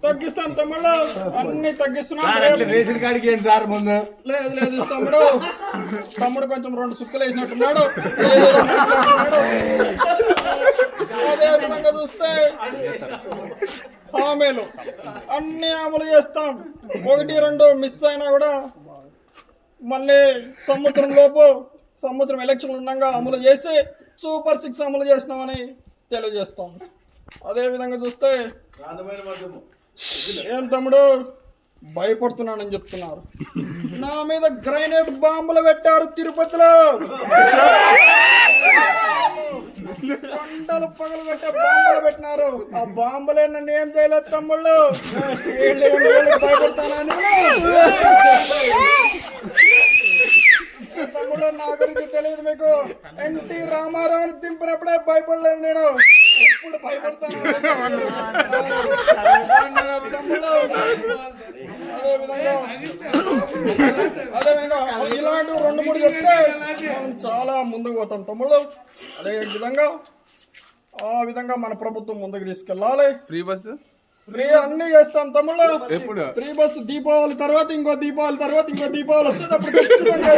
తగ్గిస్తాను తమ్ముడు, అన్ని తగ్గిస్తున్నాను. రేషన్ కార్డుకి ఏంటి సార్ ముందు? లేదు లేదు తమ్ముడు, తమ్ముడు కొంచెం 2 సుక్కలు వేసినట్టున్నాడు. అదే విధంగా చూస్తే హామీలు అన్ని అమలు చేస్తాం. 1, 2 మిస్ అయినా కూడా మళ్ళీ సంవత్సరం ఎలక్షన్లు ఉండగా అమలు చేసి సూపర్ 6 అమలు చేసినామని తెలియజేస్తాం. అదే విధంగా చూస్తే ఏం తమ్ముడు భయపడుతున్నానని చెప్తున్నారు. నా మీద గ్రైనేడ్ బాంబులు పెట్టారు తిరుపతిలో. కొండలు పగలు పెట్టే బాంబులు పెట్టినారు. ఆ బాంబులే నన్ను ఏం చేయలేదు తమ్ముళ్ళు. భయపడతానని తమ్ముడు నా గురించి తెలియదు మీకు. ఎన్టీ రామారావుని దింపినప్పుడే భయపడలేదు నేను, ఇప్పుడు భయపడతాను తమ్ముడు. అదేవిధంగా ఇలాంటివి 2, 3 చెప్తే మనం చాలా ముందుకు పోతాం తమ్ముడు. అదే విధంగా ఆ విధంగా మన ప్రభుత్వం ముందుకు తీసుకెళ్ళాలి. ఫ్రీ అన్ని చేస్తాం తమ్ముళ్ళు. ఫ్రీ బస్సు దీపావళి తర్వాత ఇంకో దీపావళి వస్తుంది. అప్పుడు ఖచ్చితంగా